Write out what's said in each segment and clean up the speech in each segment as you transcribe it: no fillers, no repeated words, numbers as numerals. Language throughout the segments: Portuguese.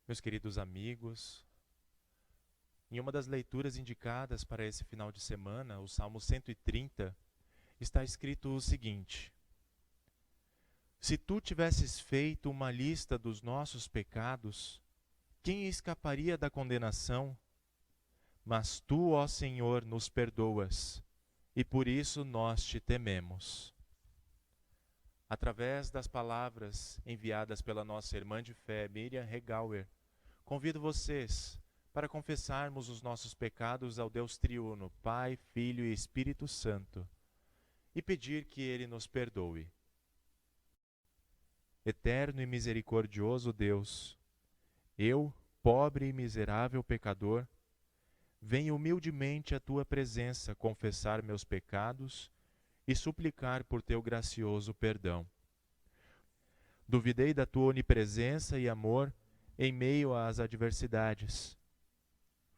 Meus queridos amigos, em uma das leituras indicadas para esse final de semana, o Salmo 130, está escrito o seguinte: Se tu tivesses feito uma lista dos nossos pecados, quem escaparia da condenação? Mas tu, ó Senhor, nos perdoas, e por isso nós te tememos. Através das palavras enviadas pela nossa irmã de fé, Miriam Regauer, convido vocês para confessarmos os nossos pecados ao Deus triuno, Pai, Filho e Espírito Santo, e pedir que Ele nos perdoe. Eterno e misericordioso Deus, eu, pobre e miserável pecador, venho humildemente à Tua presença confessar meus pecados e suplicar por Teu gracioso perdão. Duvidei da Tua onipresença e amor em meio às adversidades.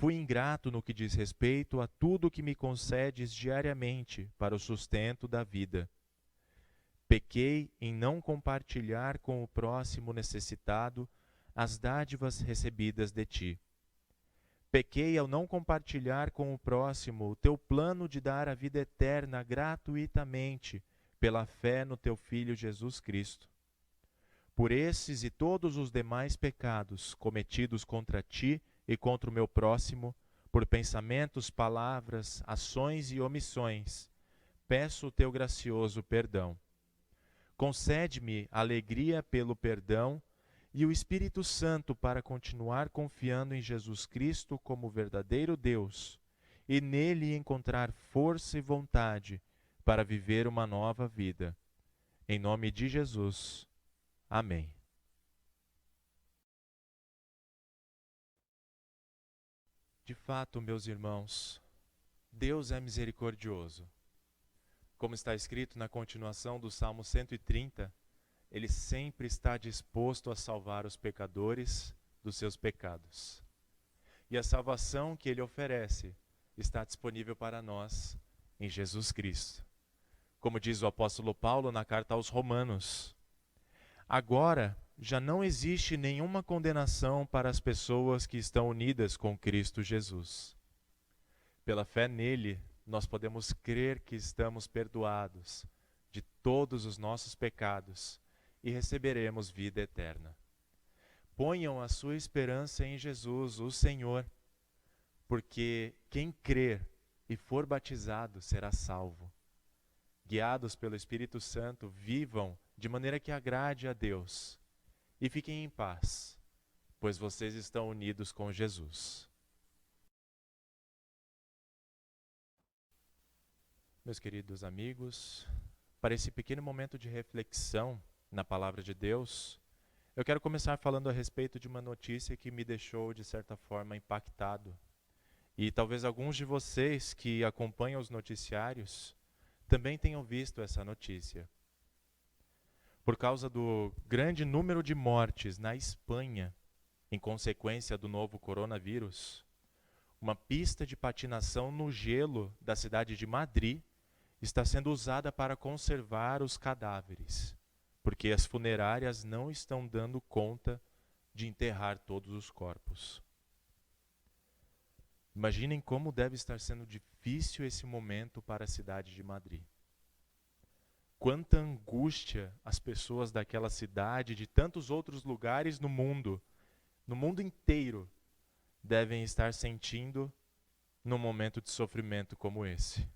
Fui ingrato no que diz respeito a tudo que me concedes diariamente para o sustento da vida. Pequei em não compartilhar com o próximo necessitado as dádivas recebidas de ti. Pequei ao não compartilhar com o próximo o teu plano de dar a vida eterna gratuitamente pela fé no teu Filho Jesus Cristo. Por esses e todos os demais pecados cometidos contra ti e contra o meu próximo, por pensamentos, palavras, ações e omissões, peço o teu gracioso perdão. Concede-me alegria pelo perdão e o Espírito Santo para continuar confiando em Jesus Cristo como verdadeiro Deus e nele encontrar força e vontade para viver uma nova vida. Em nome de Jesus. Amém. De fato, meus irmãos, Deus é misericordioso. Como está escrito na continuação do Salmo 130, Ele sempre está disposto a salvar os pecadores dos seus pecados. E a salvação que Ele oferece está disponível para nós em Jesus Cristo. Como diz o apóstolo Paulo na carta aos Romanos, agora já não existe nenhuma condenação para as pessoas que estão unidas com Cristo Jesus. Pela fé nele, nós podemos crer que estamos perdoados de todos os nossos pecados e receberemos vida eterna. Ponham a sua esperança em Jesus, o Senhor, porque quem crer e for batizado será salvo. Guiados pelo Espírito Santo, vivam de maneira que agrade a Deus e fiquem em paz, pois vocês estão unidos com Jesus. Meus queridos amigos, para esse pequeno momento de reflexão na Palavra de Deus, eu quero começar falando a respeito de uma notícia que me deixou, de certa forma, impactado. E talvez alguns de vocês que acompanham os noticiários também tenham visto essa notícia. Por causa do grande número de mortes na Espanha, em consequência do novo coronavírus, uma pista de patinação no gelo da cidade de Madrid está sendo usada para conservar os cadáveres, porque as funerárias não estão dando conta de enterrar todos os corpos. Imaginem como deve estar sendo difícil esse momento para a cidade de Madrid. Quanta angústia as pessoas daquela cidade e de tantos outros lugares no mundo inteiro, devem estar sentindo num momento de sofrimento como esse.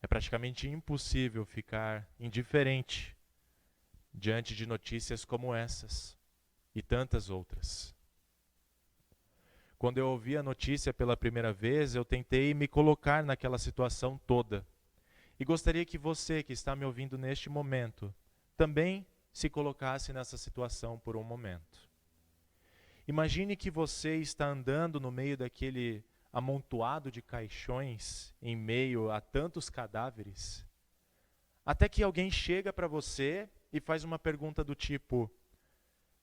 É praticamente impossível ficar indiferente diante de notícias como essas e tantas outras. Quando eu ouvi a notícia pela primeira vez, eu tentei me colocar naquela situação toda. E gostaria que você, que está me ouvindo neste momento, também se colocasse nessa situação por um momento. Imagine que você está andando no meio daquele amontoado de caixões, em meio a tantos cadáveres, até que alguém chega para você e faz uma pergunta do tipo: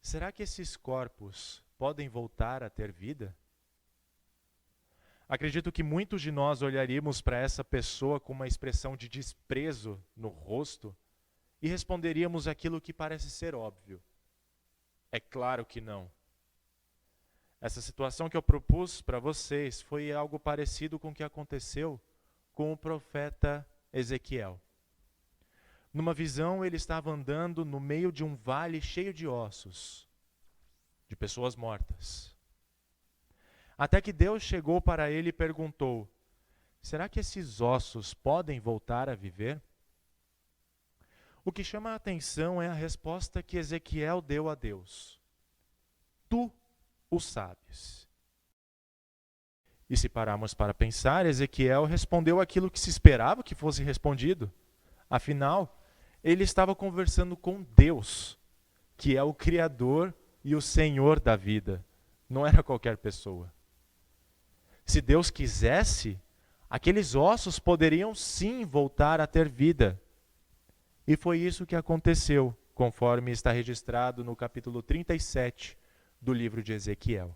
será que esses corpos podem voltar a ter vida? Acredito que muitos de nós olharíamos para essa pessoa com uma expressão de desprezo no rosto e responderíamos aquilo que parece ser óbvio: é claro que não. Essa situação que eu propus para vocês foi algo parecido com o que aconteceu com o profeta Ezequiel. Numa visão, ele estava andando no meio de um vale cheio de ossos, de pessoas mortas. Até que Deus chegou para ele e perguntou: será que esses ossos podem voltar a viver? O que chama a atenção é a resposta que Ezequiel deu a Deus: tu o sabes. E se pararmos para pensar, Ezequiel respondeu aquilo que se esperava que fosse respondido. Afinal, ele estava conversando com Deus, que é o Criador e o Senhor da vida. Não era qualquer pessoa. Se Deus quisesse, aqueles ossos poderiam sim voltar a ter vida. E foi isso que aconteceu, conforme está registrado no capítulo 37 do livro de Ezequiel.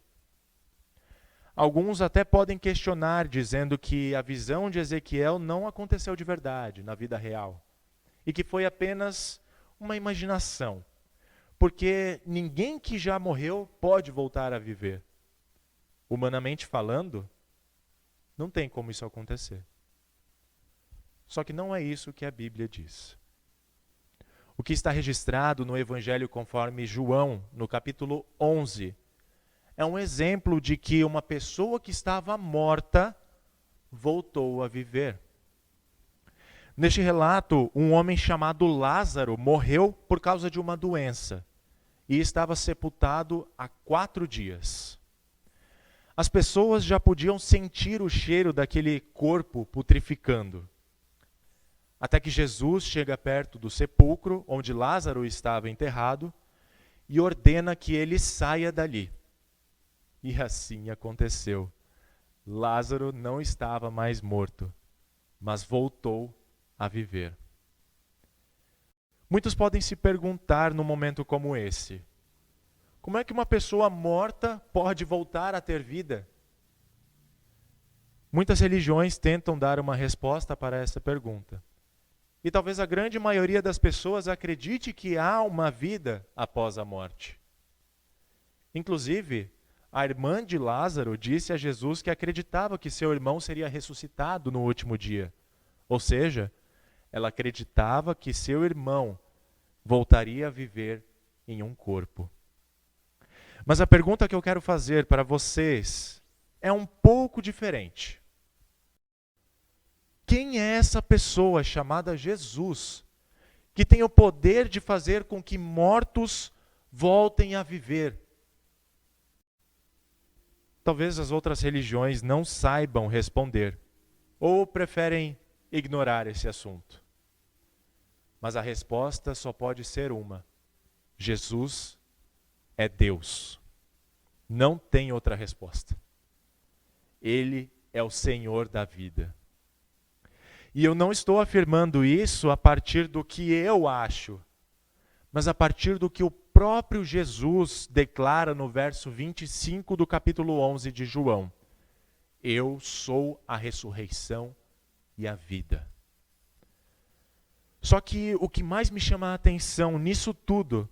Alguns até podem questionar, dizendo que a visão de Ezequiel não aconteceu de verdade, na vida real, e que foi apenas uma imaginação, porque ninguém que já morreu pode voltar a viver. Humanamente falando, não tem como isso acontecer. Só que não é isso que a Bíblia diz. O que está registrado no Evangelho conforme João, no capítulo 11, é um exemplo de que uma pessoa que estava morta voltou a viver. Neste relato, um homem chamado Lázaro morreu por causa de uma doença e estava sepultado há 4 dias. As pessoas já podiam sentir o cheiro daquele corpo putrificando. Até que Jesus chega perto do sepulcro, onde Lázaro estava enterrado, e ordena que ele saia dali. E assim aconteceu. Lázaro não estava mais morto, mas voltou a viver. Muitos podem se perguntar num momento como esse: como é que uma pessoa morta pode voltar a ter vida? Muitas religiões tentam dar uma resposta para essa pergunta. E talvez a grande maioria das pessoas acredite que há uma vida após a morte. Inclusive, a irmã de Lázaro disse a Jesus que acreditava que seu irmão seria ressuscitado no último dia. Ou seja, ela acreditava que seu irmão voltaria a viver em um corpo. Mas a pergunta que eu quero fazer para vocês é um pouco diferente. Quem é essa pessoa chamada Jesus, que tem o poder de fazer com que mortos voltem a viver? Talvez as outras religiões não saibam responder, ou preferem ignorar esse assunto. Mas a resposta só pode ser uma: Jesus é Deus. Não tem outra resposta. Ele é o Senhor da vida. E eu não estou afirmando isso a partir do que eu acho, mas a partir do que o próprio Jesus declara no verso 25 do capítulo 11 de João: eu sou a ressurreição e a vida. Só que o que mais me chama a atenção nisso tudo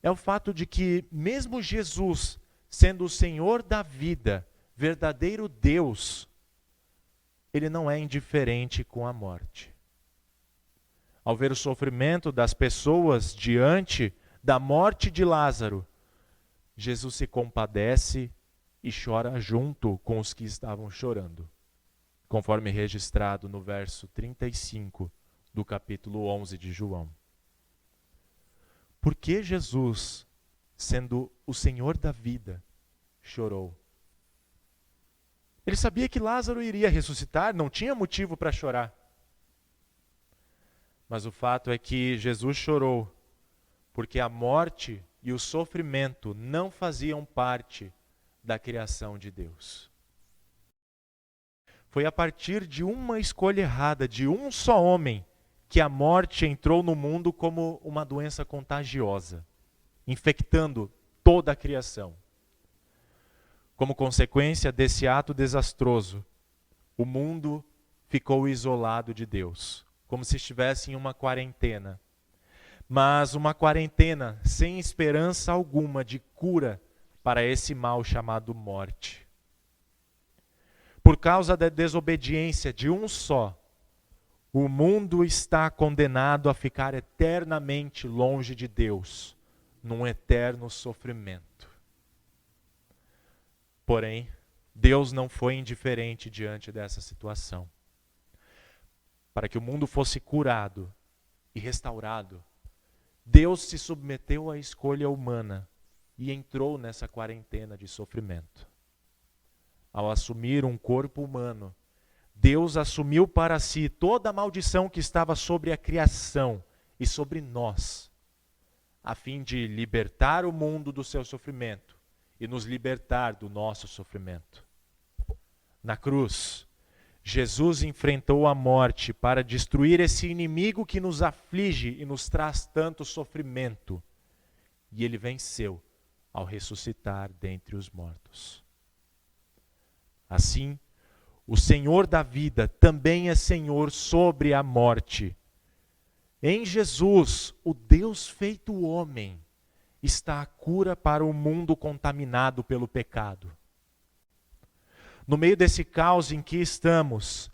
é o fato de que mesmo Jesus, sendo o Senhor da vida, verdadeiro Deus, ele não é indiferente com a morte. Ao ver o sofrimento das pessoas diante da morte de Lázaro, Jesus se compadece e chora junto com os que estavam chorando, conforme registrado no verso 35 do capítulo 11 de João. Por que Jesus, sendo o Senhor da vida, chorou? Ele sabia que Lázaro iria ressuscitar, não tinha motivo para chorar. Mas o fato é que Jesus chorou porque a morte e o sofrimento não faziam parte da criação de Deus. Foi a partir de uma escolha errada de um só homem que a morte entrou no mundo como uma doença contagiosa, infectando toda a criação. Como consequência desse ato desastroso, o mundo ficou isolado de Deus, como se estivesse em uma quarentena. Mas uma quarentena sem esperança alguma de cura para esse mal chamado morte. Por causa da desobediência de um só, o mundo está condenado a ficar eternamente longe de Deus, num eterno sofrimento. Porém, Deus não foi indiferente diante dessa situação. Para que o mundo fosse curado e restaurado, Deus se submeteu à escolha humana e entrou nessa quarentena de sofrimento. Ao assumir um corpo humano, Deus assumiu para si toda a maldição que estava sobre a criação e sobre nós, a fim de libertar o mundo do seu sofrimento e nos libertar do nosso sofrimento. Na cruz, Jesus enfrentou a morte para destruir esse inimigo que nos aflige e nos traz tanto sofrimento. E ele venceu ao ressuscitar dentre os mortos. Assim, o Senhor da vida também é Senhor sobre a morte. Em Jesus, o Deus feito homem, está a cura para o mundo contaminado pelo pecado. No meio desse caos em que estamos,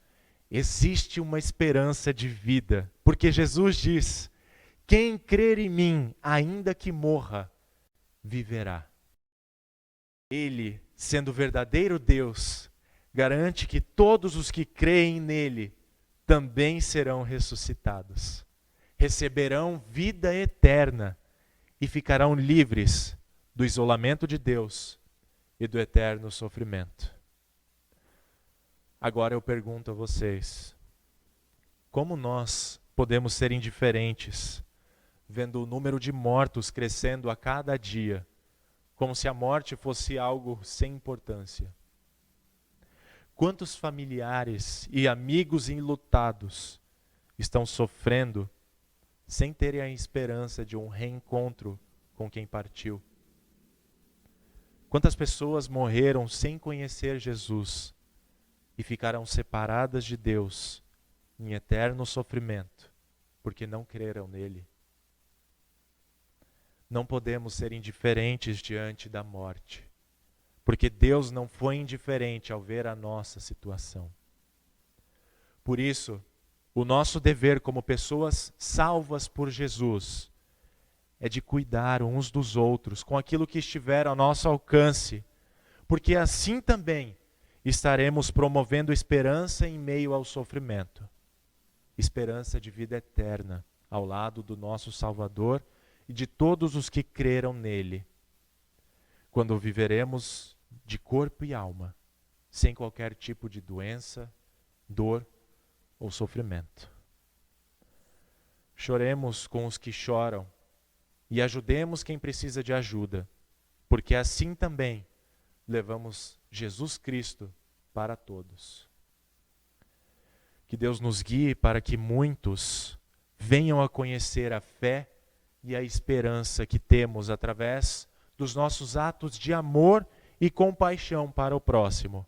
existe uma esperança de vida, porque Jesus diz: quem crer em mim, ainda que morra, viverá. Ele, sendo verdadeiro Deus, garante que todos os que creem nele também serão ressuscitados, receberão vida eterna e ficarão livres do isolamento de Deus e do eterno sofrimento. Agora eu pergunto a vocês, como nós podemos ser indiferentes, vendo o número de mortos crescendo a cada dia, como se a morte fosse algo sem importância? Quantos familiares e amigos enlutados estão sofrendo sem terem a esperança de um reencontro com quem partiu? Quantas pessoas morreram sem conhecer Jesus e ficarão separadas de Deus em eterno sofrimento, porque não creram nele? Não podemos ser indiferentes diante da morte, porque Deus não foi indiferente ao ver a nossa situação. Por isso, o nosso dever como pessoas salvas por Jesus é de cuidar uns dos outros com aquilo que estiver ao nosso alcance, porque assim também estaremos promovendo esperança em meio ao sofrimento. Esperança de vida eterna ao lado do nosso Salvador e de todos os que creram nele. Quando viveremos de corpo e alma, sem qualquer tipo de doença, dor ou sofrimento. Choremos com os que choram e ajudemos quem precisa de ajuda, porque assim também levamos Jesus Cristo para todos. Que Deus nos guie para que muitos venham a conhecer a fé e a esperança que temos através dos nossos atos de amor e compaixão para o próximo.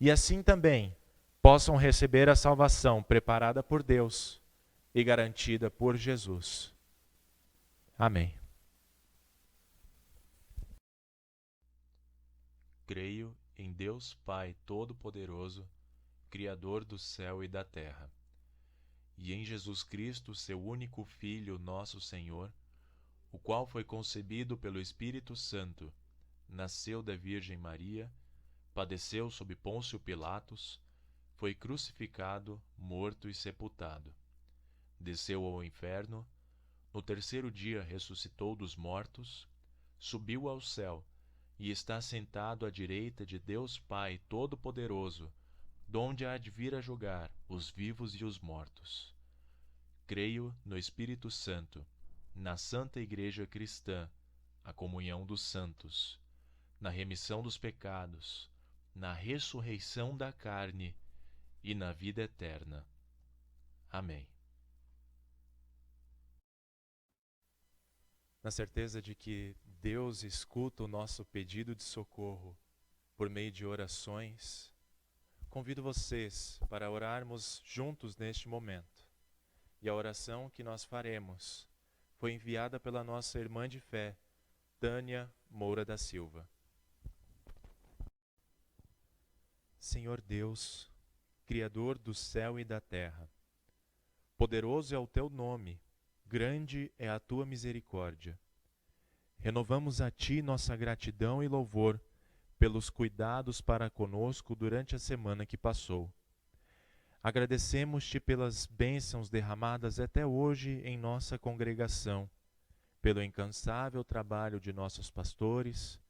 E assim também possam receber a salvação preparada por Deus e garantida por Jesus. Amém. Creio em Deus Pai Todo-Poderoso, Criador do céu e da terra, e em Jesus Cristo, seu único Filho, nosso Senhor, o qual foi concebido pelo Espírito Santo, nasceu da Virgem Maria, padeceu sob Pôncio Pilatos, foi crucificado, morto e sepultado. Desceu ao inferno, no terceiro dia ressuscitou dos mortos, subiu ao céu e está sentado à direita de Deus Pai Todo-Poderoso, donde há de vir a julgar os vivos e os mortos. Creio no Espírito Santo, na Santa Igreja Cristã, a comunhão dos santos, na remissão dos pecados, na ressurreição da carne e na vida eterna. Amém. Na certeza de que Deus escuta o nosso pedido de socorro por meio de orações, convido vocês para orarmos juntos neste momento. E a oração que nós faremos foi enviada pela nossa irmã de fé, Tânia Moura da Silva. Senhor Deus, Criador do céu e da terra, poderoso é o teu nome, grande é a tua misericórdia. Renovamos a ti nossa gratidão e louvor pelos cuidados para conosco durante a semana que passou. Agradecemos-te pelas bênçãos derramadas até hoje em nossa congregação, pelo incansável trabalho de nossos pastores,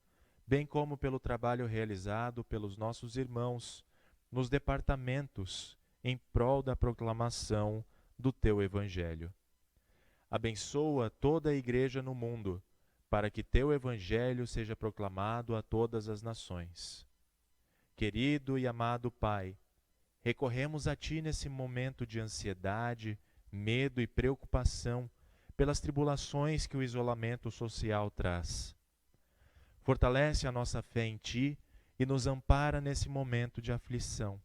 bem como pelo trabalho realizado pelos nossos irmãos nos departamentos em prol da proclamação do teu Evangelho. Abençoa toda a igreja no mundo, para que teu Evangelho seja proclamado a todas as nações. Querido e amado Pai, recorremos a Ti nesse momento de ansiedade, medo e preocupação pelas tribulações que o isolamento social traz. Fortalece a nossa fé em Ti e nos ampara nesse momento de aflição.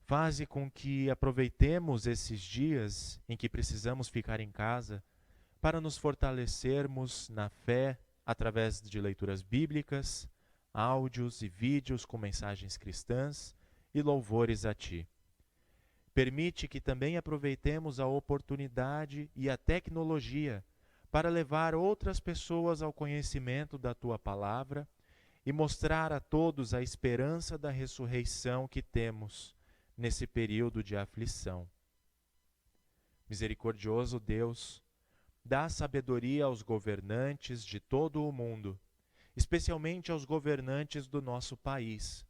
Faze com que aproveitemos esses dias em que precisamos ficar em casa para nos fortalecermos na fé através de leituras bíblicas, áudios e vídeos com mensagens cristãs e louvores a Ti. Permite que também aproveitemos a oportunidade e a tecnologia para levar outras pessoas ao conhecimento da Tua palavra e mostrar a todos a esperança da ressurreição que temos nesse período de aflição. Misericordioso Deus, dá sabedoria aos governantes de todo o mundo, especialmente aos governantes do nosso país,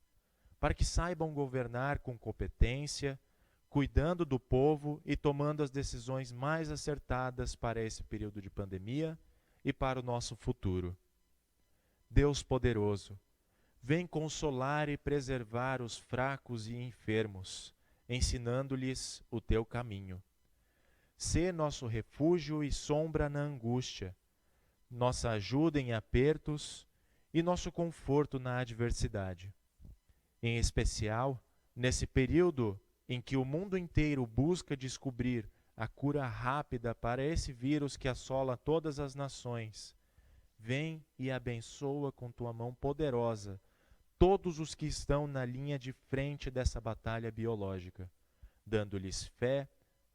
para que saibam governar com competência, cuidando do povo e tomando as decisões mais acertadas para esse período de pandemia e para o nosso futuro. Deus poderoso, vem consolar e preservar os fracos e enfermos, ensinando-lhes o teu caminho. Sê nosso refúgio e sombra na angústia, nossa ajuda em apertos e nosso conforto na adversidade. Em especial, nesse período em que o mundo inteiro busca descobrir a cura rápida para esse vírus que assola todas as nações, vem e abençoa com tua mão poderosa todos os que estão na linha de frente dessa batalha biológica, dando-lhes fé,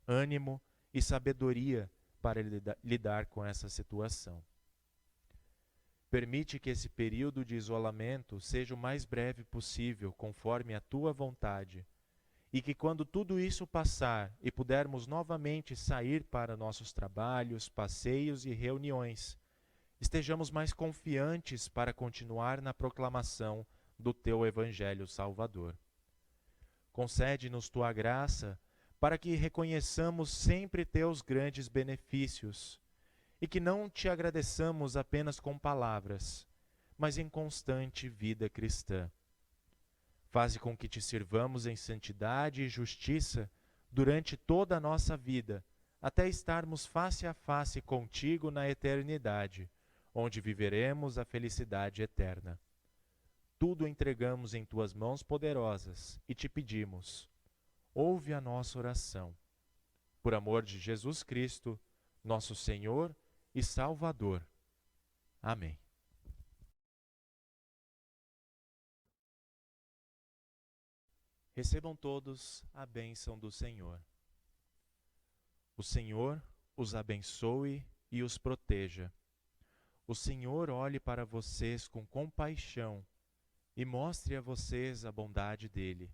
ânimo e sabedoria para lidar com essa situação. Permite que esse período de isolamento seja o mais breve possível, conforme a tua vontade, e que quando tudo isso passar e pudermos novamente sair para nossos trabalhos, passeios e reuniões, estejamos mais confiantes para continuar na proclamação do teu Evangelho Salvador. Concede-nos tua graça para que reconheçamos sempre teus grandes benefícios e que não te agradeçamos apenas com palavras, mas em constante vida cristã. Faze com que te sirvamos em santidade e justiça durante toda a nossa vida, até estarmos face a face contigo na eternidade, onde viveremos a felicidade eterna. Tudo entregamos em tuas mãos poderosas e te pedimos, ouve a nossa oração. Por amor de Jesus Cristo, nosso Senhor e Salvador. Amém. Recebam todos a bênção do Senhor. O Senhor os abençoe e os proteja. O Senhor olhe para vocês com compaixão e mostre a vocês a bondade dele.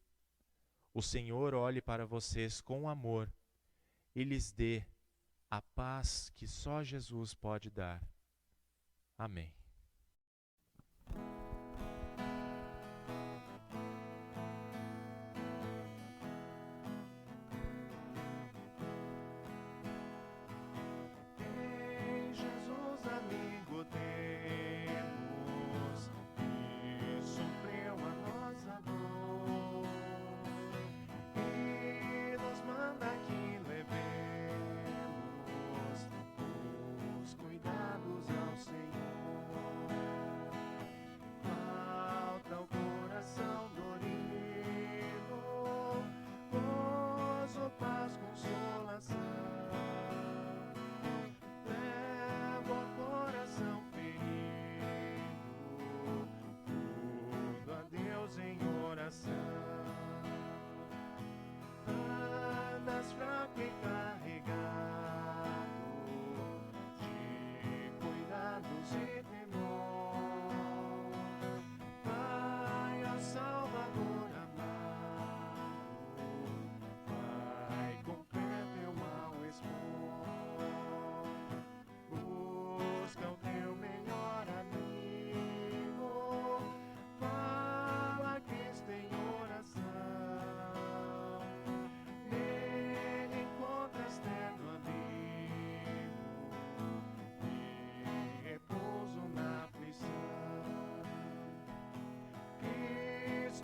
O Senhor olhe para vocês com amor e lhes dê a paz que só Jesus pode dar. Amém.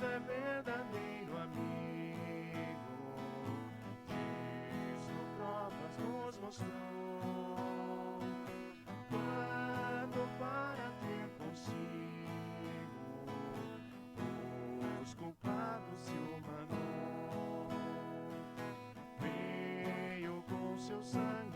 Cristo é verdadeiro amigo. Cristo provas nos mostrou. Quando para ter consigo os culpados se humanou, veio com seu sangue